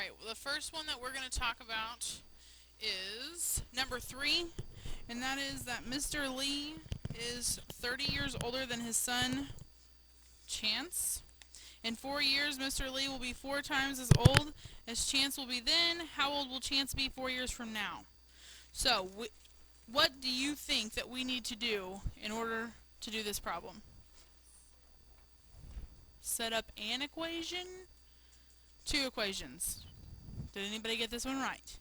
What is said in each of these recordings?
Alright, well, the first one that we're going to talk about is number 3, and that is that Mr. Lee is 30 years older than his son, Chance. In 4 years, Mr. Lee will be 4 times as old as Chance will be then. How old will Chance be 4 years from now? So, what do you think that we need to do in order to do this problem? Set up an equation? 2 equations. Did anybody get this one right?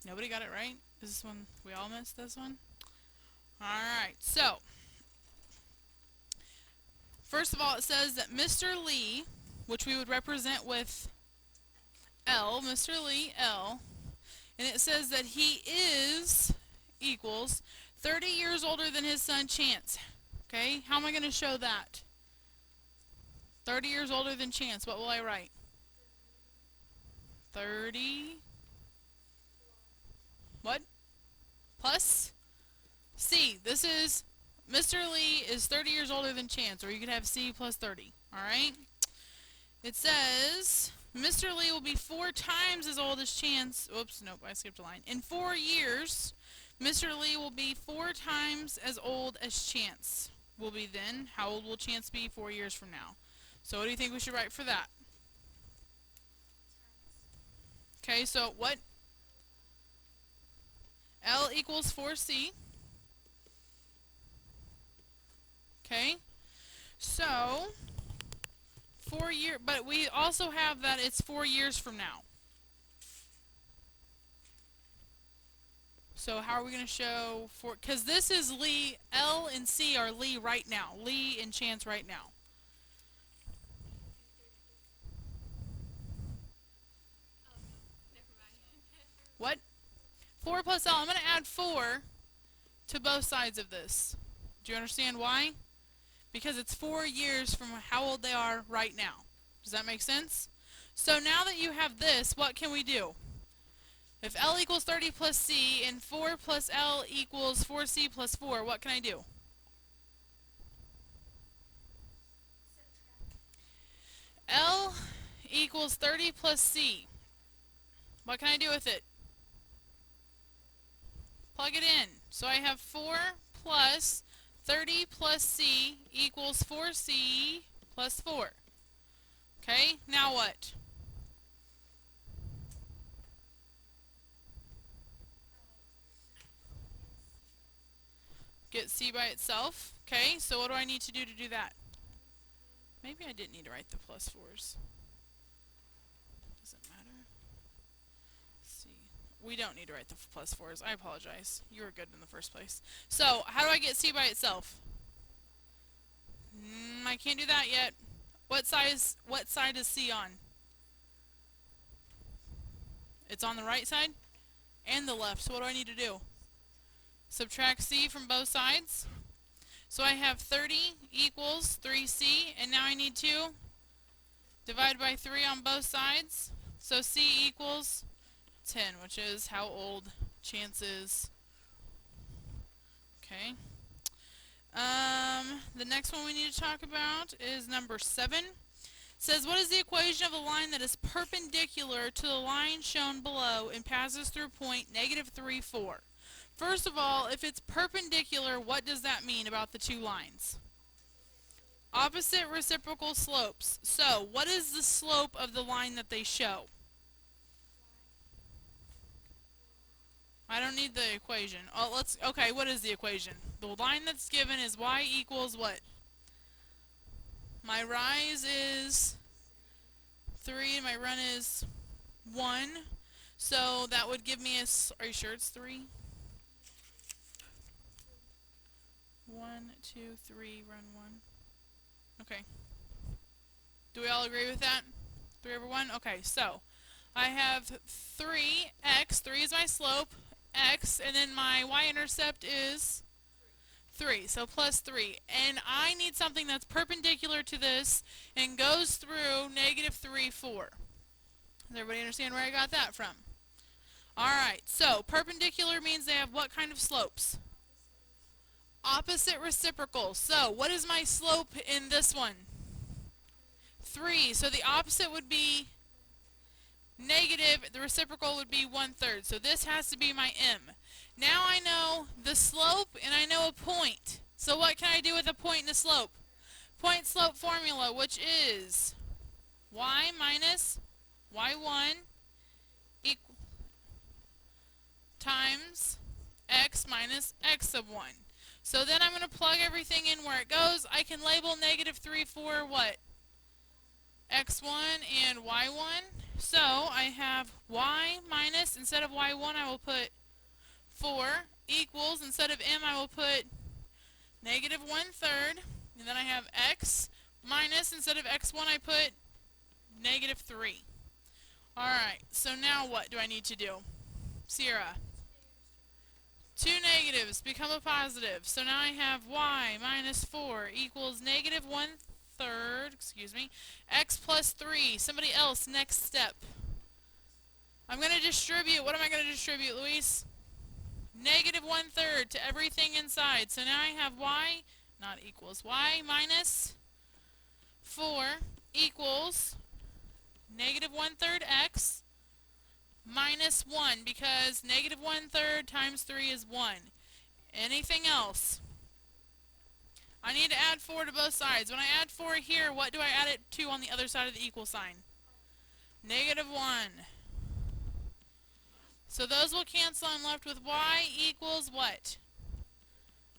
Nobody got it right? Is this one, we all missed this one? Alright, so, first of all it says that Mr. Lee, which we would represent with L, Mr. Lee, L, and it says that he is equals 30 years older than his son Chance. Okay, how am I going to show that? 30 years older than Chance, what will I write? 30, what? Plus C. This is, Mr. Lee is 30 years older than Chance, or you could have C plus 30, alright? It says, Mr. Lee will be 4 times as old as Chance. Oops, nope, I skipped a line. In 4 years, Mr. Lee will be 4 times as old as Chance will be then. How old will Chance be 4 years from now? So what do you think we should write for that? Okay, so what? L equals 4C. Okay, so 4 years, but we also have that it's 4 years from now. So how are we going to show 4? Because this is Lee, L and C are Lee right now. Lee and Chance right now. What? 4 plus L. I'm going to add 4 to both sides of this. Do you understand why? Because it's 4 years from how old they are right now. Does that make sense? So now that you have this, what can we do? If L equals 30 plus C and 4 plus L equals 4C plus 4, what can I do? L equals 30 plus C. What can I do with it? Plug it in. So I have 4 plus 30 plus C equals 4C plus 4. Okay, now what? Get C by itself. Okay, so what do I need to do that? Maybe I didn't need to write the plus 4s. Doesn't matter. C. We don't need to write the plus 4s. I apologize. You were good in the first place. So, how do I get C by itself? I can't do that yet. What side is C on? It's on the right side and the left. So what do I need to do? Subtract C from both sides. So I have 30 equals 3C, and now I need to divide by 3 on both sides. So C equals 10, which is how old Chance is. Okay. The next one we need to talk about is number 7. It says, what is the equation of a line that is perpendicular to the line shown below and passes through point -3, 4? First of all, if it's perpendicular, what does that mean about the 2 lines? Opposite reciprocal slopes. So, what is the slope of the line that they show? I don't need the equation. Oh, okay, what is the equation? The line that's given is y equals what? My rise is 3 and my run is 1. So that would give me are you sure it's 3? 1, 2, 3, run 1. Okay. Do we all agree with that? 3 over 1? Okay, so I have 3x, 3 is my slope, x, and then my y-intercept is 3, so plus 3. And I need something that's perpendicular to this and goes through -3, 4. Does everybody understand where I got that from? Alright, so perpendicular means they have what kind of slopes? Opposite reciprocal. So what is my slope in this one? 3. So the opposite would be negative, the reciprocal would be 1/3. So this has to be my m. Now I know the slope and I know a point. So what can I do with a point and a slope? Point slope formula, which is y minus y1 equal times x minus x sub 1. So then I'm going to plug everything in where it goes. I can label -3 for what? x1 and y1. So I have y minus, instead of y1 I will put 4 equals, instead of m I will put -1/3. And then I have x minus, instead of x1 I put -3. Alright, so now what do I need to do? Sierra. Two negatives become a positive. So now I have y minus 4 equals -1/3, x plus 3. Somebody else, next step. I'm going to distribute. What am I going to distribute, Luis? -1/3 to everything inside. So now I have y, not equals, y minus 4 equals -1/3 x minus 1, because -1/3 times 3 is 1. Anything else? I need to add 4 to both sides. When I add 4 here, what do I add it to on the other side of the equal sign? -1. So those will cancel. I'm left with y equals what?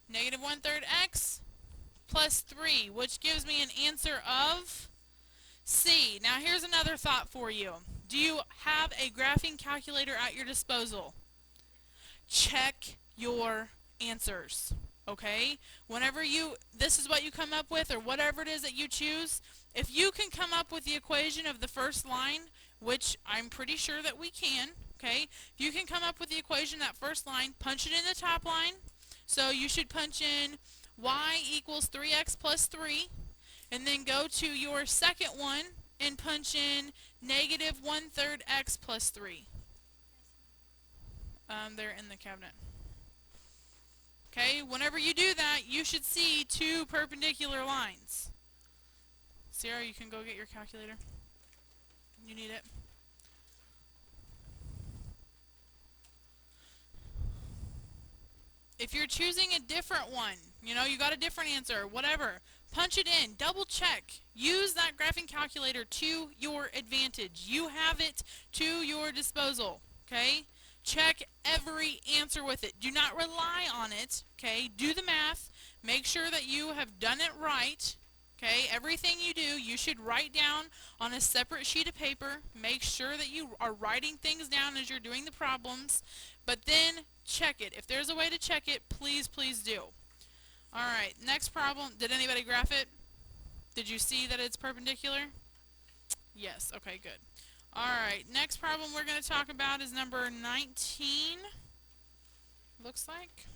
-1/3 x plus 3, which gives me an answer of C. Now here's another thought for you. Do you have a graphing calculator at your disposal? Check your answers, okay? Whenever this is what you come up with, or whatever it is that you choose, if you can come up with the equation of the first line, which I'm pretty sure that we can, okay? If you can come up with the equation of that first line, punch it in the top line. So you should punch in y equals 3x plus 3, and then go to your second one and punch in -1/3 x plus 3. They're in the cabinet. Okay, whenever you do that, you should see two perpendicular lines. Sarah, you can go get your calculator. You need it. If you're choosing a different one, you got a different answer, whatever, punch it in, double check. Use that graphing calculator to your advantage. You have it to your disposal, okay? Check every answer with it. Do not rely on it, okay? Do the math. Make sure that you have done it right, okay? Everything you do, you should write down on a separate sheet of paper. Make sure that you are writing things down as you're doing the problems, but then check it. If there's a way to check it, please, please do. Alright, next problem. Did anybody graph it? Did you see that it's perpendicular? Yes, okay, good. Alright, next problem we're going to talk about is number 19. Looks like.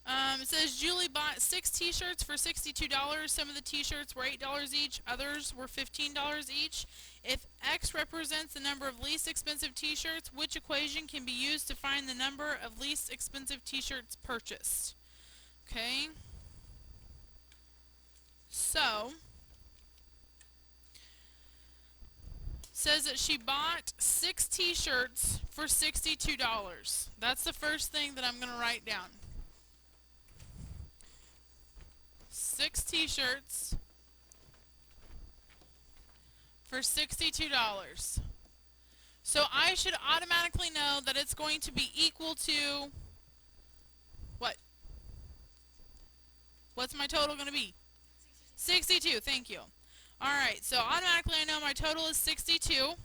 It says Julie bought 6 t-shirts for $62. Some of the t-shirts were $8 each, others were $15 each. If X represents the number of least expensive t-shirts, which equation can be used to find the number of least expensive t-shirts purchased? Okay. So, says that she bought 6 t-shirts for $62. That's the first thing that I'm going to write down. 6 t-shirts for $62. So I should automatically know that it's going to be equal to what? What's my total going to be? 62, thank you. Alright, so automatically I know my total is 62.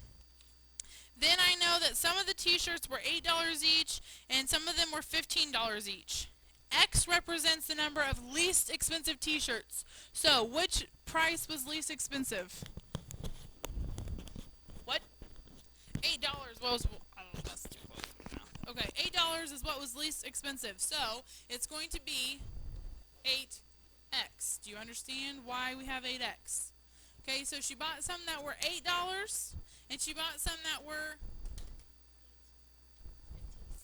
Then I know that some of the t-shirts were $8 each and some of them were $15 each. X represents the number of least expensive t-shirts. So which price was least expensive? What? $8 was, I don't know, that's too close. Okay, $8 is what was least expensive. So it's going to be 8x. Do you understand why we have 8x? Okay, so she bought some that were $8 and she bought some that were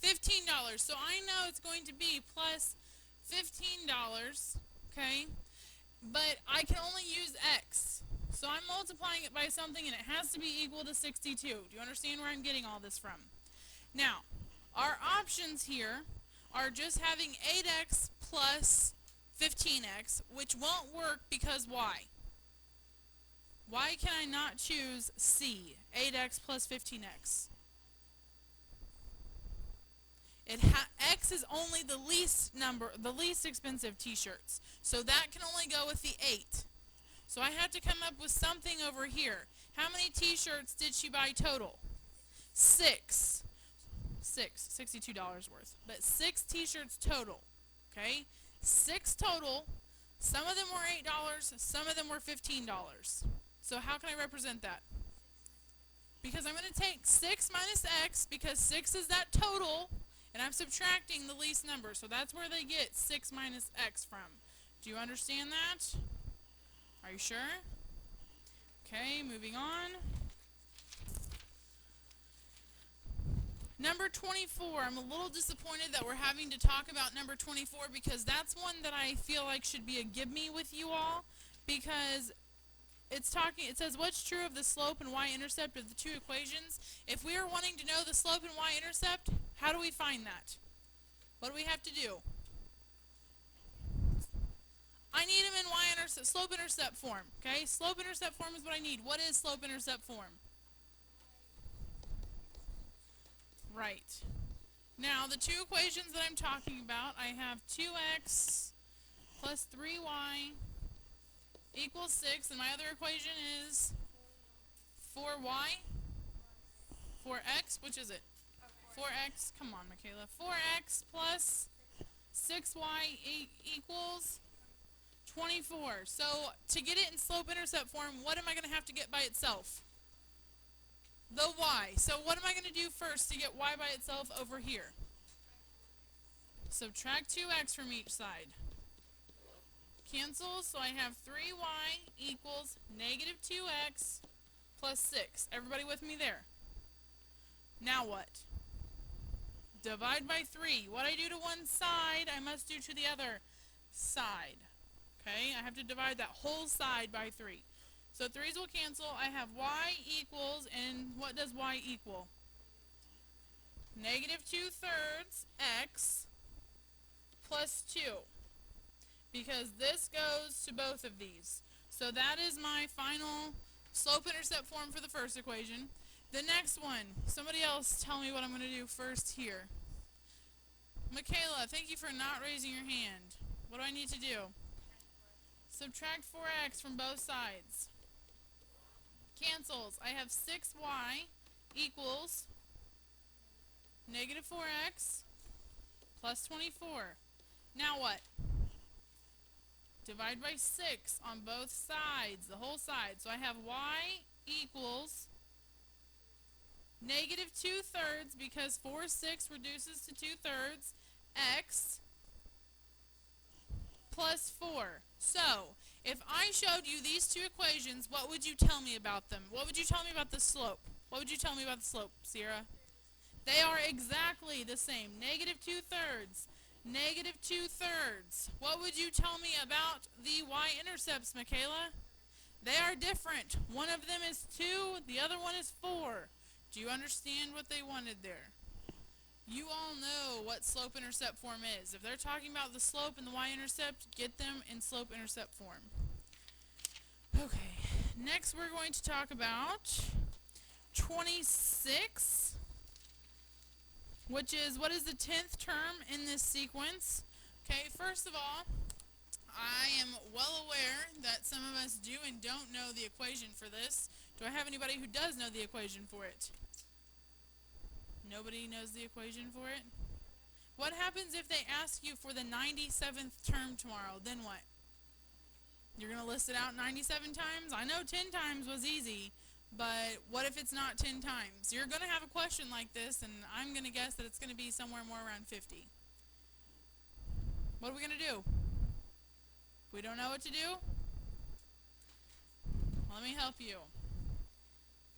$15. So I know it's going to be plus $15, okay? But I can only use X. So I'm multiplying it by something and it has to be equal to 62. Do you understand where I'm getting all this from? Now, our options here are just having 8x plus 15x, which won't work because why? Why can I not choose C, 8x plus 15x? X is only the least number, the least expensive t-shirts. So that can only go with the 8. So I have to come up with something over here. How many t-shirts did she buy total? 6. $62 worth. But 6 t-shirts total. Okay? 6 total. Some of them were $8, some of them were $15. So how can I represent that? Because I'm going to take 6 minus x, because 6 is that total, and I'm subtracting the least number. So that's where they get 6 minus x from. Do you understand that? Are you sure? Okay, moving on. Number 24, I'm a little disappointed that we're having to talk about number 24 because that's one that I feel like should be a give me with you all, because it says what's true of the slope and y-intercept of the two equations. If we are wanting to know the slope and y-intercept, how do we find that? What do we have to do? I need them in slope-intercept form. Okay, slope-intercept form is what I need. What is slope-intercept form? Right. Now, the two equations that I'm talking about, I have 2x plus 3y equals 6, and my other equation is 4y, 4x, which is it? 4x, come on, Michaela. 4x plus 6y equals 24. So, to get it in slope-intercept form, what am I going to have to get by itself? The y. So what am I going to do first to get y by itself over here? Subtract 2x from each side. Cancel, so I have 3y equals negative 2x plus 6. Everybody with me there? Now what? Divide by 3. What I do to one side, I must do to the other side. Okay, I have to divide that whole side by 3. So 3's will cancel. I have y equals, and what does y equal? Negative 2/3 x plus 2. Because this goes to both of these. So that is my final slope-intercept form for the first equation. The next one, somebody else tell me what I'm going to do first here. Michaela, thank you for not raising your hand. What do I need to do? Subtract 4x from both sides. Cancels. I have 6y equals negative 4x plus 24. Now what? Divide by 6 on both sides, the whole side. So I have y equals negative 2/3, because 4 6 reduces to 2/3, x plus 4. So, if I showed you these two equations, what would you tell me about them? What would you tell me about the slope? What would you tell me about the slope, Sierra? They are exactly the same. Negative 2/3. Negative 2/3. What would you tell me about the y-intercepts, Michaela? They are different. One of them is 2, the other one is 4. Do you understand what they wanted there? You all know what slope-intercept form is. If they're talking about the slope and the y-intercept, get them in slope-intercept form. Okay, next we're going to talk about 26, which is what is the 10th term in this sequence. Okay, first of all, I am well aware that some of us do and don't know the equation for this. Do I have anybody who does know the equation for it? Nobody knows the equation for it? What happens if they ask you for the 97th term tomorrow? Then what? You're going to list it out 97 times? I know 10 times was easy, but what if it's not 10 times? You're going to have a question like this, and I'm going to guess that it's going to be somewhere more around 50. What are we going to do? We don't know what to do? Let me help you.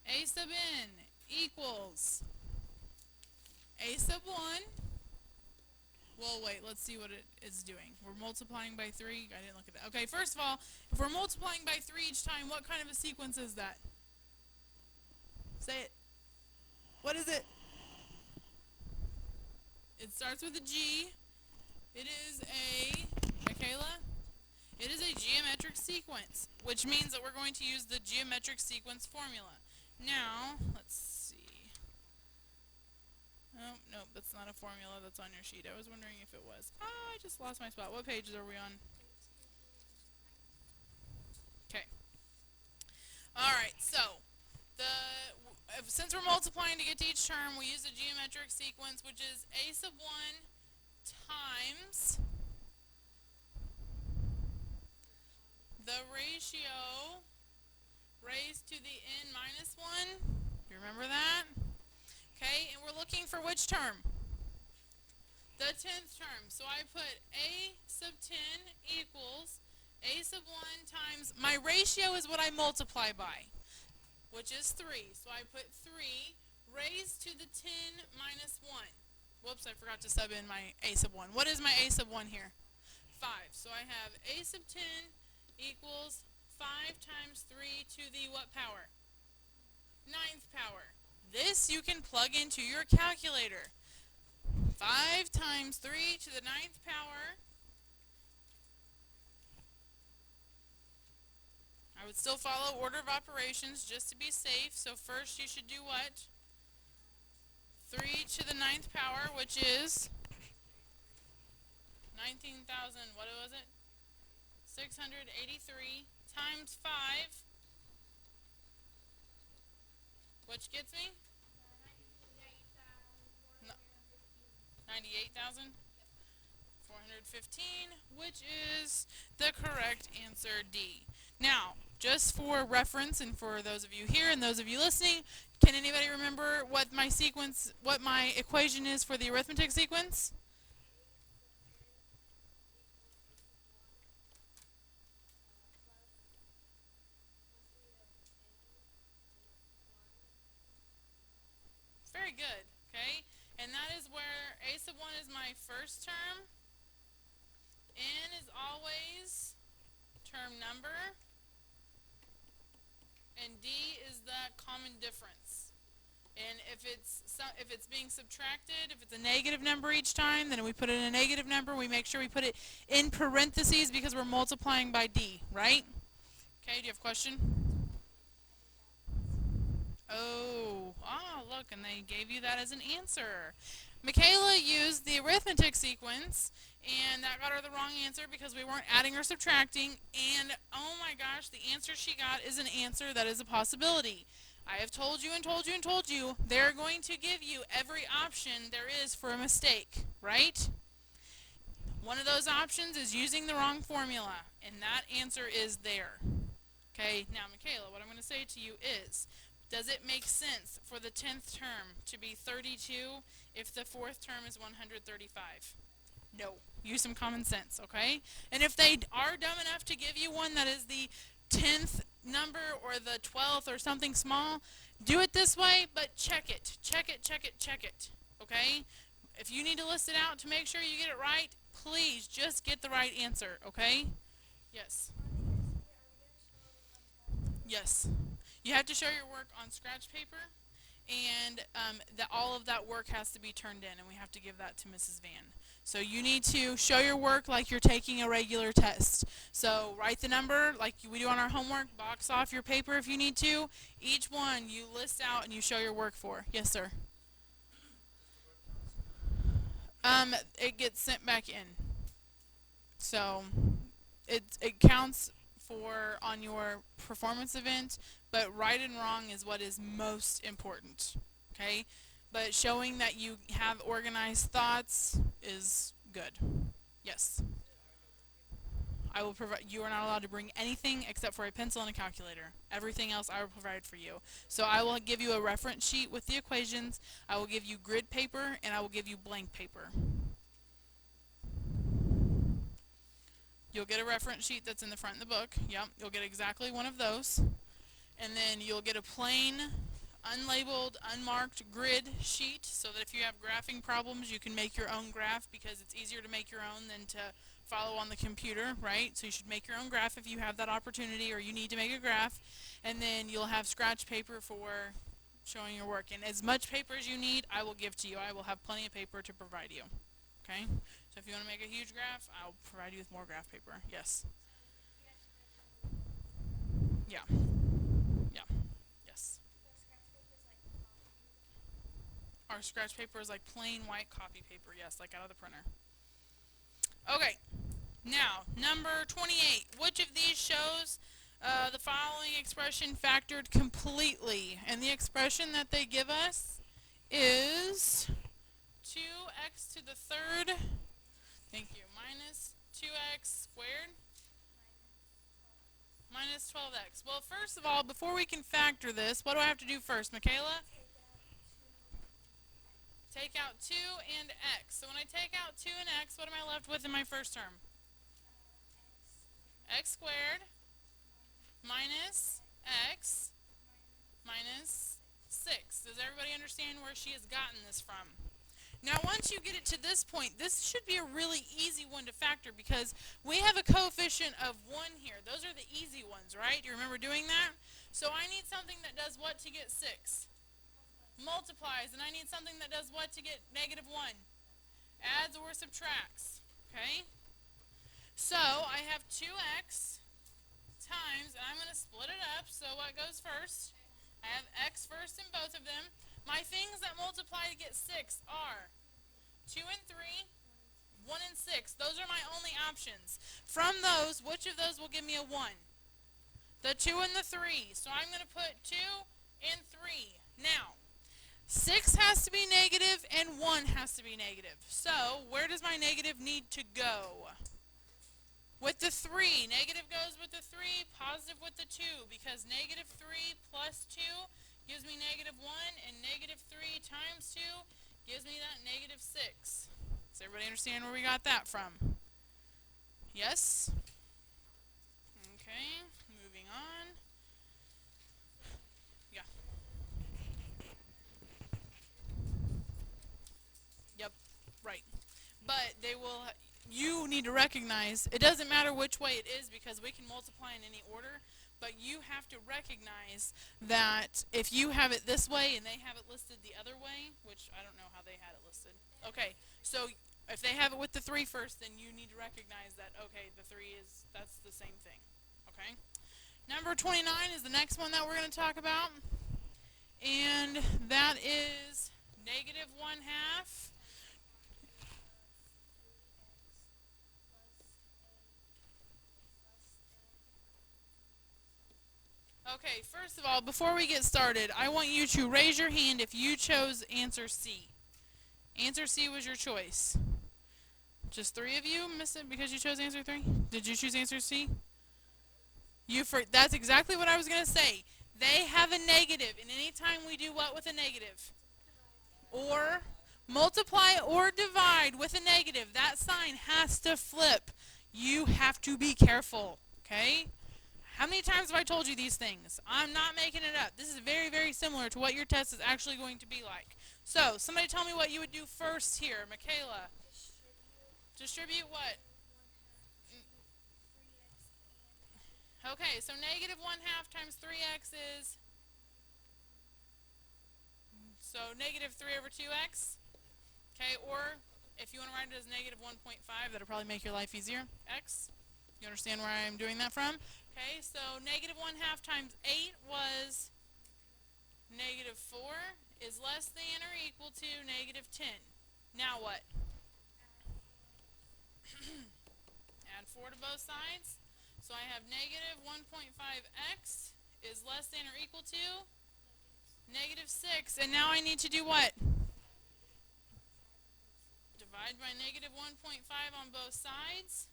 A sub n equals a sub 1 Well, wait, let's see what it is doing. We're multiplying by 3. I didn't look at that. Okay, first of all, if we're multiplying by 3 each time, what kind of a sequence is that? Say it. What is it? It starts with a G. It is a, Michaela? It is a geometric sequence, which means that we're going to use the geometric sequence formula. Now, let's see. Oh, nope, that's not a formula that's on your sheet. I was wondering if it was. Oh, I just lost my spot. What pages are we on? Okay. Alright, so, since we're multiplying to get to each term, we use the geometric sequence, which is a sub 1 times the ratio raised to the n minus 1. You remember that? Okay, and we're looking for which term? The 10th term. So I put a sub 10 equals a sub 1 times, my ratio is what I multiply by, which is 3. So I put 3 raised to the 10 minus 1. Whoops, I forgot to sub in my a sub 1. What is my a sub 1 here? 5. So I have a sub 10 equals 5 times 3 to the what power? 9th power. This you can plug into your calculator. 5 times 3 to the 9th power. I would still follow order of operations just to be safe. So first you should do what? 3 to the 9th power, which is 19,000, what was it? 683 times 5, which gets me? 98,415, which is the correct answer, D. Now, just for reference and for those of you here and those of you listening, can anybody remember what my equation is for the arithmetic sequence? Very good, okay? And that is where a sub 1 is my first term. N is always term number. And D is the common difference. And if it's being subtracted, if it's a negative number each time, then we put in a negative number. We make sure we put it in parentheses because we're multiplying by D, right? Okay, do you have a question? Oh, look, and they gave you that as an answer. Michaela used the arithmetic sequence, and that got her the wrong answer because we weren't adding or subtracting. And, oh my gosh, the answer she got is an answer that is a possibility. I have told you and told you and told you, they're going to give you every option there is for a mistake, right? One of those options is using the wrong formula, and that answer is there. Okay, now Michaela, what I'm going to say to you is, does it make sense for the 10th term to be 32 if the 4th term is 135? No. Use some common sense, okay? And if they are dumb enough to give you one that is the 10th number or the 12th or something small, do it this way, but check it. Check it, check it, check it, okay? If you need to list it out to make sure you get it right, please just get the right answer, okay? Yes. Yes. You have to show your work on scratch paper, and all of that work has to be turned in, and we have to give that to Mrs. Van. So you need to show your work like you're taking a regular test. So write the number like we do on our homework, box off your paper if you need to. Each one you list out and you show your work for. Yes, sir. It gets sent back in. So it counts for on your performance event, but right and wrong is what is most important, okay? But showing that you have organized thoughts is good. Yes. I will provide. You are not allowed to bring anything except for a pencil and a calculator. Everything else I will provide for you. So I will give you a reference sheet with the equations. I will give you grid paper, and I will give you blank paper. You'll get a reference sheet that's in the front of the book. Yep, you'll get exactly one of those. And then you'll get a plain unlabeled, unmarked grid sheet so that if you have graphing problems, you can make your own graph because it's easier to make your own than to follow on the computer, right? So you should make your own graph if you have that opportunity or you need to make a graph. And then you'll have scratch paper for showing your work. And as much paper as you need, I will give to you. I will have plenty of paper to provide you. Okay? So if you want to make a huge graph, I'll provide you with more graph paper. Yes. Yeah. Yeah. Yes. Our scratch paper is like plain white copy paper. Yes, like out of the printer. Okay. Now, number 28. Which of these shows the following expression factored completely? And the expression that they give us is 2x to the third, thank you, minus 2x squared minus 12x. Well, first of all, before we can factor this, what do I have to do first, Michaela? Take out 2 and x. So when I take out 2 and x, what am I left with in my first term? X squared minus x minus 6. Does everybody understand where she has gotten this from? Now, once you get it to this point, this should be a really easy one to factor because we have a coefficient of 1 here. Those are the easy ones, right? Do you remember doing that? So I need something that does what to get 6? Multiplies. And I need something that does what to get negative 1? Adds or subtracts. Okay? So I have 2x times, and I'm going to split it up. So what goes first? I have x first in both of them. My things that multiply to get 6 are 2 and 3, 1 and 6. Those are my only options. From those, which of those will give me a 1? The 2 and the 3. So I'm going to put 2 and 3. Now, 6 has to be negative and 1 has to be negative. So, where does my negative need to go? With the 3. Negative goes with the 3, positive with the 2, because negative 3 plus 2 gives me negative 1, and negative 3 times 2 gives me that negative 6. Does everybody understand where we got that from? Yes? Okay, moving on. Yeah. Yep, right. But they will, you need to recognize, it doesn't matter which way it is because we can multiply in any order, but you have to recognize that if you have it this way and they have it listed the other way, which I don't know how they had it listed. Okay, so if they have it with the 3 first, then you need to recognize that, okay, the 3 is, that's the same thing. Okay? Number 29 is the next one that we're going to talk about. And that is negative 1/2. Okay, first of all, before we get started, I want you to raise your hand if you chose answer C. Answer C was your choice. Just 3 of you missed it because you chose answer 3? Did you choose answer C? That's exactly what I was going to say. They have a negative, and anytime we do what with a negative? Or multiply or divide with a negative, that sign has to flip. You have to be careful, okay? How many times have I told you these things? I'm not making it up. This is very, very similar to what your test is actually going to be like. So, somebody tell me what you would do first here. Michaela. Distribute what? Okay, so negative 1/2 times 3x is? So negative 3 over 2x. Okay, or if you want to write it as negative 1.5, that'll probably make your life easier. X. You understand where I'm doing that from? Okay, so negative 1/2 times 8 was negative 4 is less than or equal to negative 10. Now what? Add 4 to both sides. So I have negative 1.5x is less than or equal to negative 6. And now I need to do what? Divide by negative 1.5 on both sides.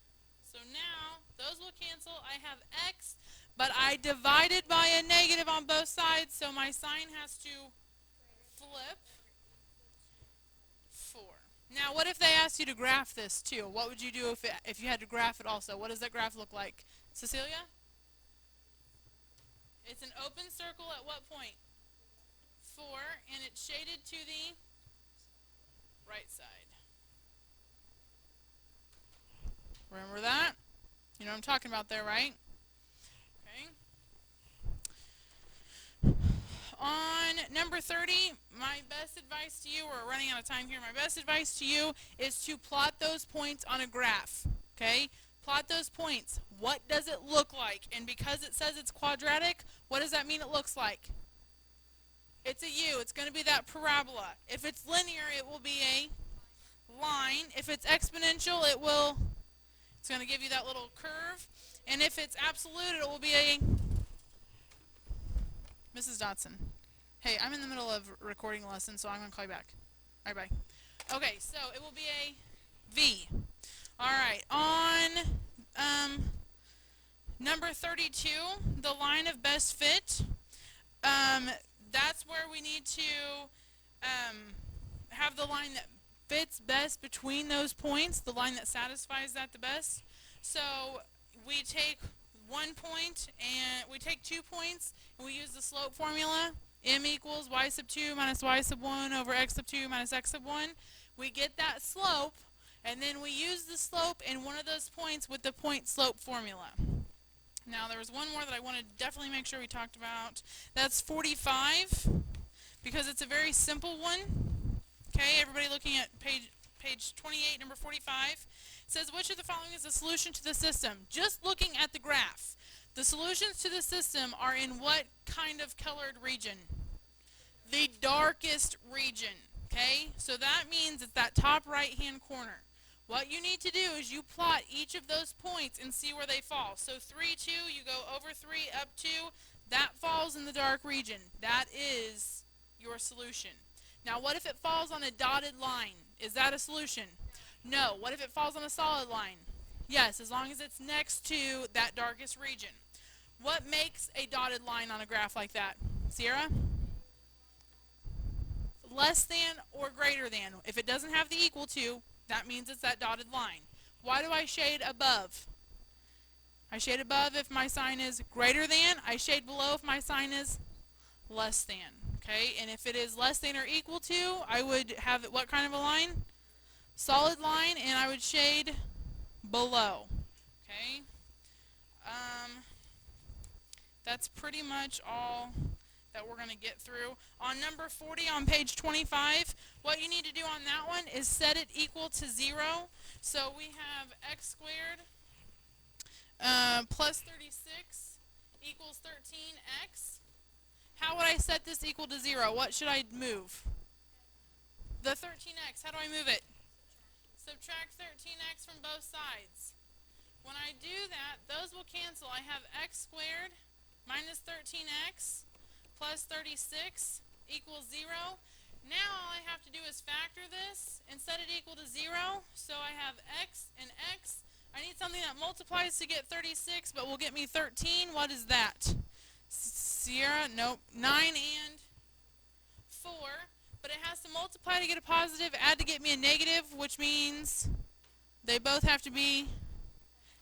So now, those will cancel. I have x, but I divided by a negative on both sides, so my sign has to flip 4. Now, what if they asked you to graph this too? What would you do if you had to graph it also? What does that graph look like? Cecilia? It's an open circle at what point? 4, and it's shaded to the right side. Remember that? You know what I'm talking about there, right? Okay. On number 30, my best advice to you, we're running out of time here, my best advice to you is to plot those points on a graph. Okay? Plot those points. What does it look like? And because it says it's quadratic, what does that mean it looks like? It's a U. It's going to be that parabola. If it's linear, it will be a line. If it's exponential, it's going to give you that little curve. And if it's absolute, it will be a... Mrs. Dotson. Hey, I'm in the middle of recording a lesson, so I'm going to call you back. All right, bye. Okay, so it will be a V. All right, on number 32, the line of best fit, that's where we need to have the line that fits best between those points, the line that satisfies that the best. So we take 1 point, and we take 2 points, and we use the slope formula. M equals y sub 2 minus y sub 1 over x sub 2 minus x sub 1. We get that slope, and then we use the slope in one of those points with the point slope formula. Now there was one more that I want to definitely make sure we talked about. That's 45, because it's a very simple one. Okay, everybody looking at page 28, number 45. It says, which of the following is the solution to the system? Just looking at the graph. The solutions to the system are in what kind of colored region? The darkest region. Okay, so that means it's that top right-hand corner. What you need to do is you plot each of those points and see where they fall. So 3, 2, you go over 3, up 2. That falls in the dark region. That is your solution. Now, what if it falls on a dotted line? Is that a solution? No. What if it falls on a solid line? Yes, as long as it's next to that darkest region. What makes a dotted line on a graph like that? Sierra? Less than or greater than. If it doesn't have the equal to, that means it's that dotted line. Why do I shade above? I shade above if my sign is greater than. I shade below if my sign is less than. Okay, and if it is less than or equal to, I would have what kind of a line? Solid line, and I would shade below. Okay, that's pretty much all that we're going to get through. On number 40 on page 25, what you need to do on that one is set it equal to 0. So we have x squared plus 36 equals 13x. How would I set this equal to 0? What should I move? The 13x. How do I move it? Subtract 13x from both sides. When I do that, those will cancel. I have x squared minus 13x plus 36 equals 0. Now all I have to do is factor this and set it equal to 0. So I have x and x. I need something that multiplies to get 36, but will get me 13. What is that? Sierra? Nope. 9 and 4. But it has to multiply to get a positive, add to get me a negative, which means they both have to be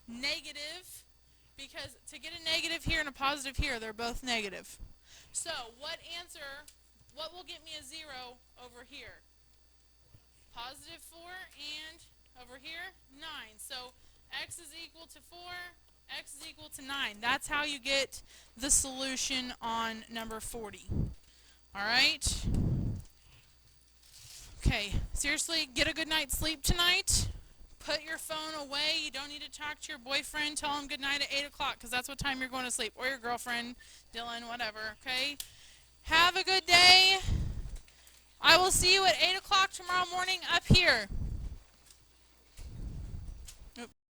negative, because to get a negative here and a positive here, they're both negative. So what will get me a 0 over here? Positive 4 and over here, 9. So x is equal to 4, x is equal to 9. That's how you get the solution on number 40. All right? Okay, seriously, get a good night's sleep tonight. Put your phone away. You don't need to talk to your boyfriend. Tell him good night at 8 o'clock, because that's what time you're going to sleep. Or your girlfriend, Dylan, whatever, okay? Have a good day. I will see you at 8 o'clock tomorrow morning up here.